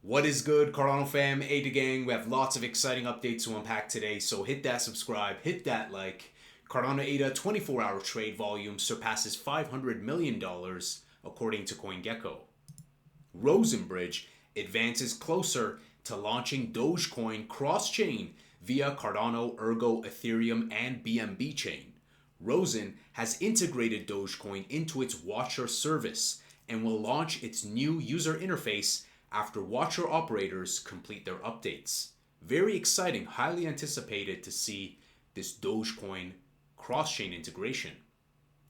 What is good, Cardano fam? Ada gang, we have lots of exciting updates to unpack today, so hit that subscribe, hit that like. Cardano ADA 24-hour trade volume surpasses $500 million according to CoinGecko. Rosenbridge advances closer to launching Dogecoin cross-chain via Cardano, Ergo, Ethereum, and BNB chain. Rosen has integrated Dogecoin into its Watcher service and will launch its new user interface after Watcher operators complete their updates. Very exciting, highly anticipated to see this Dogecoin cross-chain integration.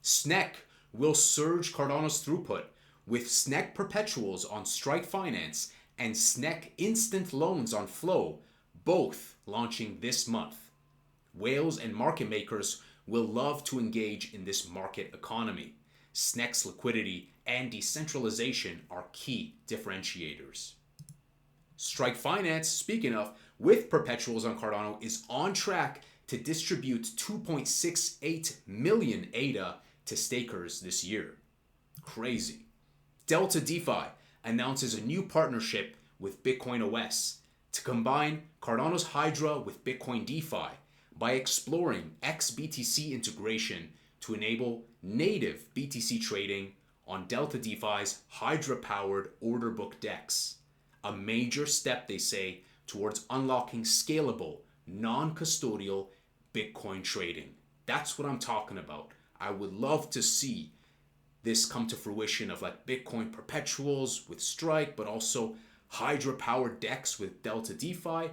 SNEC will surge Cardano's throughput with SNEC perpetuals on Strike Finance and SNEC instant loans on Flow, both launching this month. Whales and market makers will love to engage in this market economy. SNEC's liquidity and decentralization are key differentiators. Strike Finance, speaking of, with perpetuals on Cardano, is on track to distribute 2.68 million ADA to stakers this year. Crazy. Delta DeFi announces a new partnership with Bitcoin OS to combine Cardano's Hydra with Bitcoin DeFi by exploring XBTC integration to enable native BTC trading on Delta DeFi's Hydra-powered order book DEX. A major step, they say, towards unlocking scalable, non-custodial Bitcoin trading. That's what I'm talking about. I would love to see this come to fruition of like Bitcoin perpetuals with Strike, but also Hydra-powered DEX with Delta DeFi.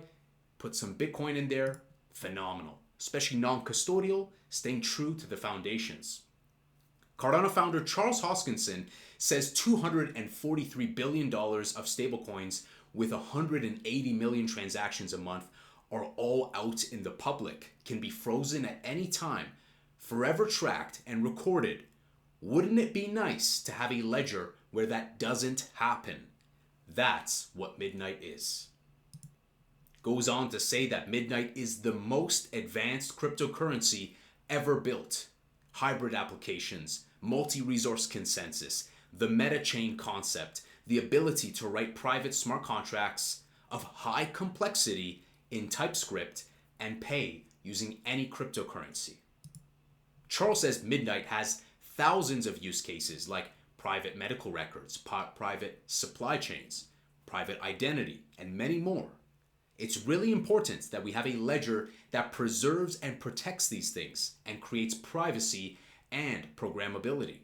Put some Bitcoin in there. Phenomenal. Especially non-custodial, staying true to the foundations. Cardano founder Charles Hoskinson says $243 billion of stablecoins with 180 million transactions a month are all out in the public, can be frozen at any time, forever tracked and recorded. Wouldn't it be nice to have a ledger where that doesn't happen? That's what Midnight is. Goes on to say that Midnight is the most advanced cryptocurrency ever built. Hybrid applications, multi-resource consensus, the meta-chain concept, the ability to write private smart contracts of high complexity in TypeScript and pay using any cryptocurrency. Charles says Midnight has thousands of use cases like private medical records, private supply chains, private identity, and many more. It's really important that we have a ledger that preserves and protects these things and creates privacy and programmability.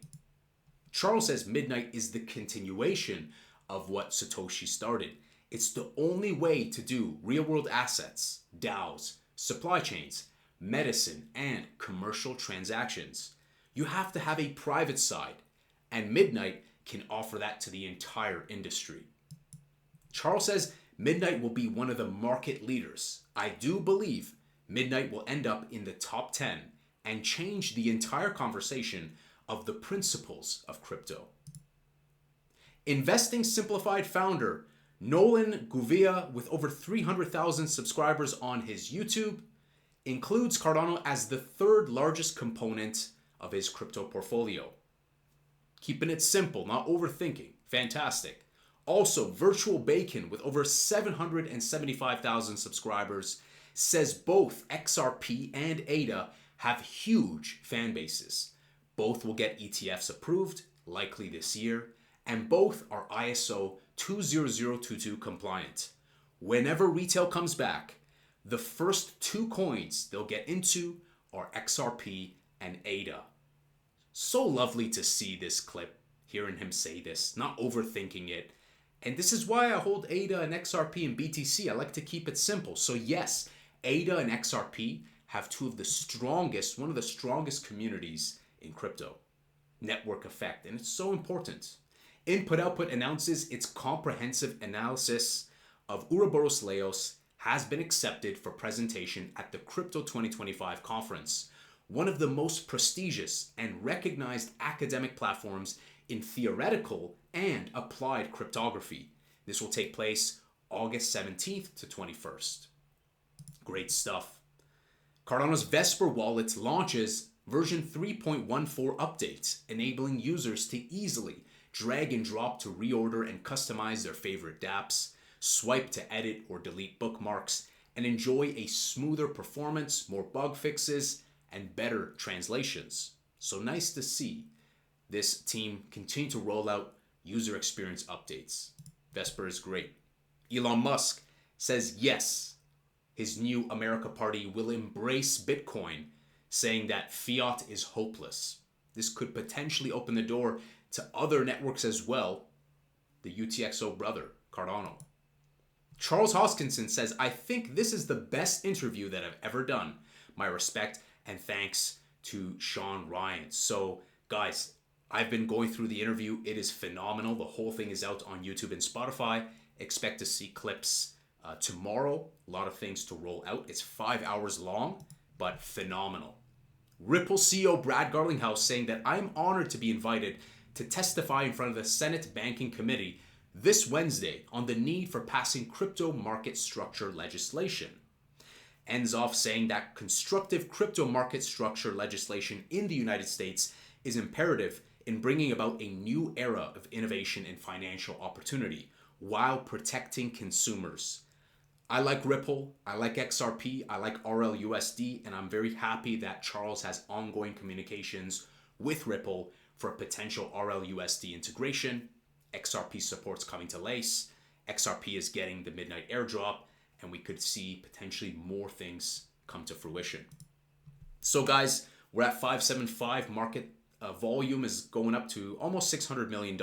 Charles says Midnight is the continuation of what Satoshi started. It's the only way to do real-world assets, DAOs, supply chains, medicine, and commercial transactions. You have to have a private side, and Midnight can offer that to the entire industry. Charles says Midnight will be one of the market leaders. I do believe Midnight will end up in the top 10 and change the entire conversation of the principles of crypto. Investing Simplified founder Nolan Gouveia, with over 300,000 subscribers on his YouTube, includes Cardano as the third largest component of his crypto portfolio. Keeping it simple, not overthinking. Fantastic. Also, Virtual Bacon, with over 775,000 subscribers, says both XRP and ADA have huge fan bases. Both will get ETFs approved, likely this year, and both are ISO 20022 compliant. Whenever retail comes back, the first two coins they'll get into are XRP and ADA. So lovely to see this clip, hearing him say this, not overthinking it. And this is why I hold ADA and XRP and BTC. I like to keep it simple. So yes, ADA and XRP have one of the strongest communities in crypto. Network effect, and it's so important. Input Output announces its comprehensive analysis of Ouroboros Laos has been accepted for presentation at the Crypto 2025 conference, one of the most prestigious and recognized academic platforms in theoretical and applied cryptography. This will take place August 17th to 21st. Great stuff. Cardano's Vesper wallet launches version 3.14 update, enabling users to easily drag and drop to reorder and customize their favorite dApps. swipe to edit or delete bookmarks, and enjoy a smoother performance, more bug fixes, and better translations. So nice to see this team continue to roll out user experience updates. Vesper is great. Elon Musk says yes, his new America Party will embrace Bitcoin, saying that fiat is hopeless. This could potentially open the door to other networks as well. The UTXO brother, Cardano. Charles Hoskinson says, I think this is the best interview that I've ever done. My respect and thanks to Sean Ryan. So, guys, I've been going through the interview. It is phenomenal. The whole thing is out on YouTube and Spotify. Expect to see clips tomorrow. A lot of things to roll out. It's 5 hours long, but phenomenal. Ripple CEO Brad Garlinghouse saying that I'm honored to be invited to testify in front of the Senate Banking Committee this Wednesday on the need for passing crypto market structure legislation. Ends off saying that constructive crypto market structure legislation in the United States is imperative in bringing about a new era of innovation and financial opportunity while protecting consumers. I like Ripple, I like XRP, I like RLUSD, and I'm very happy that Charles has ongoing communications with Ripple for potential RLUSD integration. XRP support's coming to Lace. XRP is getting the midnight airdrop, and we could see potentially more things come to fruition. So guys, we're at 575. Market volume is going up to almost $600 million.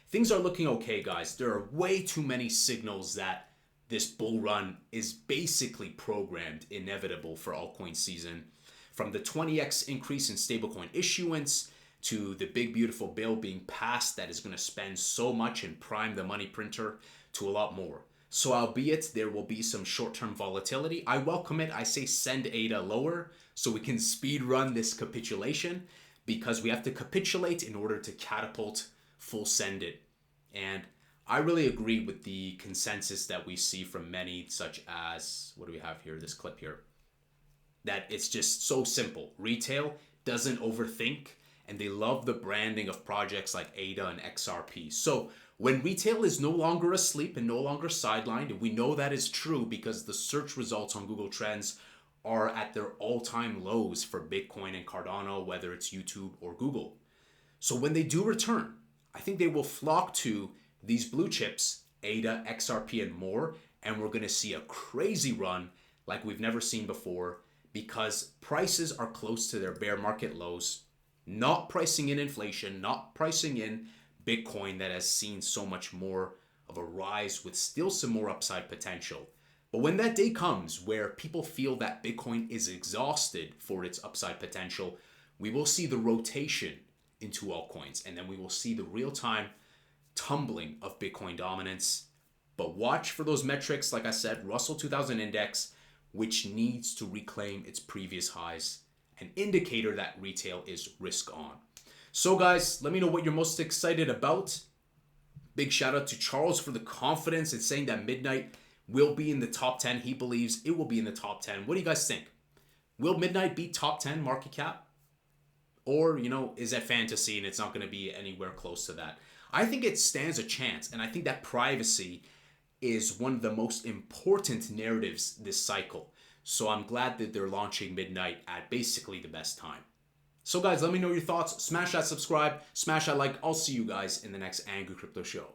Things are looking okay, guys. There are way too many signals that this bull run is basically programmed, inevitable for altcoin season. From the 20x increase in stablecoin issuance to the big beautiful bill being passed that is going to spend so much and prime the money printer, to a lot more. So albeit there will be some short-term volatility, I welcome it. I say send ADA lower so we can speed run this capitulation, because we have to capitulate in order to catapult full send it. And I really agree with the consensus that we see from many, such as, what do we have here, this clip here, that it's just so simple. Retail doesn't overthink, and they love the branding of projects like ADA and XRP. So when retail is no longer asleep and no longer sidelined, and we know that is true because the search results on Google Trends are at their all-time lows for Bitcoin and Cardano, whether it's YouTube or Google. So when they do return, I think they will flock to these blue chips, ADA, XRP, and more, and we're going to see a crazy run like we've never seen before, because prices are close to their bear market lows, not pricing in inflation, not pricing in Bitcoin that has seen so much more of a rise with still some more upside potential. But when that day comes where people feel that Bitcoin is exhausted for its upside potential, we will see the rotation into altcoins, and then we will see the real-time tumbling of Bitcoin dominance. But watch for those metrics, like I said, Russell 2000 index, which needs to reclaim its previous highs, an indicator that retail is risk on. So guys, let me know what you're most excited about. Big shout out to Charles for the confidence in saying that Midnight will be in the top 10. He believes it will be in the top 10. What do you guys think? Will Midnight be top 10 market cap? Or, is that fantasy and it's not going to be anywhere close to that? I think it stands a chance, and I think that privacy is one of the most important narratives this cycle. So I'm glad that they're launching Midnight at basically the best time. So guys, let me know your thoughts. Smash that subscribe, smash that like. I'll see you guys in the next Angry Crypto Show.